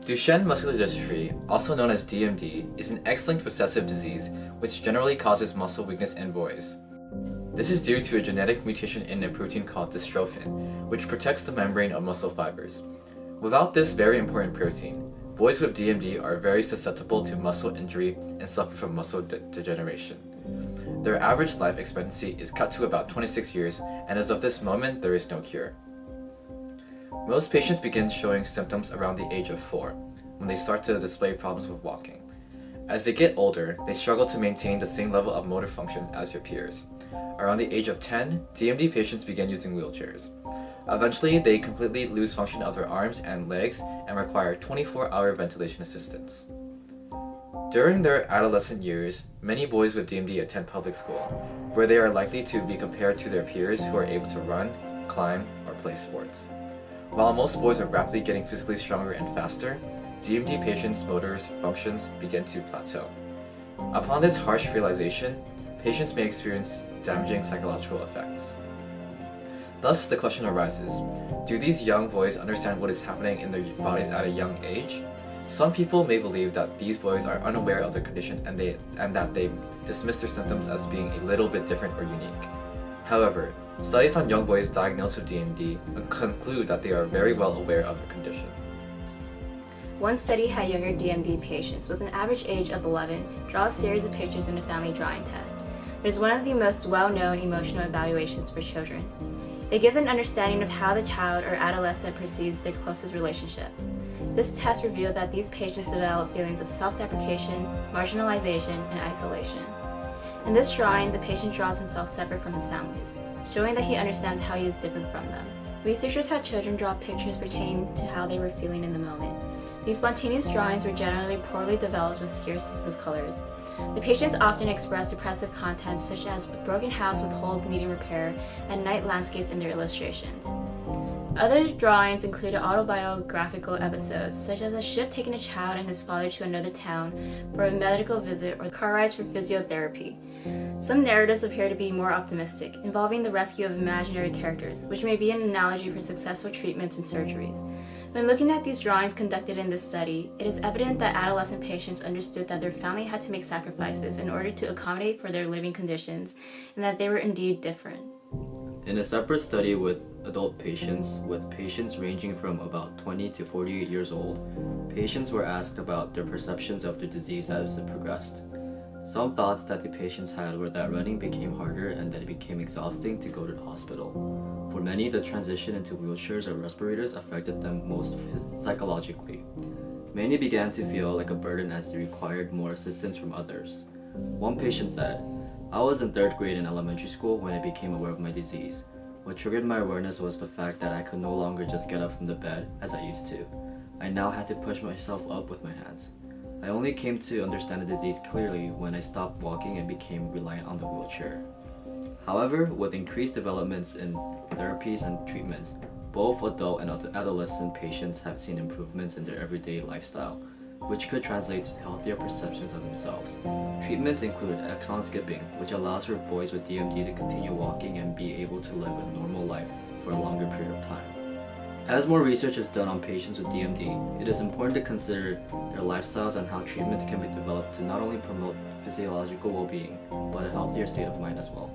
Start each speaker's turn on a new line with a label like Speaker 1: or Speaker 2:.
Speaker 1: Duchenne muscular dystrophy, also known as DMD, is an X-linked recessive disease which generally causes muscle weakness in boys. This is due to a genetic mutation in a protein called dystrophin, which protects the membrane of muscle fibers. Without this very important protein, boys with DMD are very susceptible to muscle injury and suffer from muscle degeneration. Their average life expectancy is cut to about 26 years, and as of this moment, there is no cure. Most patients begin showing symptoms around the age of 4, when they start to display problems with walking. As they get older, they struggle to maintain the same level of motor functions as their peers. Around the age of 10, DMD patients begin using wheelchairs. Eventually, they completely lose function of their arms and legs and require 24-hour ventilation assistance. During their adolescent years, many boys with DMD attend public school, where they are likely to be compared to their peers who are able to run, climb, or play sports. While most boys are rapidly getting physically stronger and faster, DMD patients' motor functions begin to plateau. Upon this harsh realization, patients may experience damaging psychological effects. Thus, the question arises, do these young boys understand what is happening in their bodies at a young age? Some people may believe that these boys are unaware of their condition and that they dismiss their symptoms as being a little bit different or unique. However, studies on young boys diagnosed with DMD conclude that they are very well aware of their condition.
Speaker 2: One study had younger DMD patients with an average age of 11 draw a series of pictures in a family drawing test. It is one of the most well-known emotional evaluations for children. It gives an understanding of how the child or adolescent perceives their closest relationships. This test revealed that these patients develop feelings of self-deprecation, marginalization, and isolation. In this drawing, the patient draws himself separate from his families, showing that he understands how he is different from them. Researchers had children draw pictures pertaining to how they were feeling in the moment. These spontaneous drawings were generally poorly developed with scarce use of colors. The patients often expressed depressive content such as a broken house with holes needing repair and night landscapes in their illustrations. Other drawings included autobiographical episodes, such as a ship taking a child and his father to another town for a medical visit or car rides for physiotherapy. Some narratives appear to be more optimistic, involving the rescue of imaginary characters, which may be an analogy for successful treatments and surgeries. When looking at these drawings conducted in this study, it is evident that adolescent patients understood that their family had to make sacrifices in order to accommodate for their living conditions, and that they were indeed different.
Speaker 3: In a separate study with adult patients, with patients ranging from about 20 to 48 years old, patients were asked about their perceptions of the disease as it progressed. Some thoughts that the patients had were that running became harder and that it became exhausting to go to the hospital. For many, the transition into wheelchairs or respirators affected them most psychologically. Many began to feel like a burden as they required more assistance from others. One patient said, "I was in 3rd grade in elementary school when I became aware of my disease. What triggered my awareness was the fact that I could no longer just get up from the bed as I used to. I now had to push myself up with my hands. I only came to understand the disease clearly when I stopped walking and became reliant on the wheelchair." However, with increased developments in therapies and treatments, both adult and adolescent patients have seen improvements in their everyday lifestyle, which could translate to healthier perceptions of themselves. Treatments include exon skipping, which allows for boys with DMD to continue walking and be able to live a normal life for a longer period of time. As more research is done on patients with DMD, it is important to consider their lifestyles and how treatments can be developed to not only promote physiological well-being, but a healthier state of mind as well.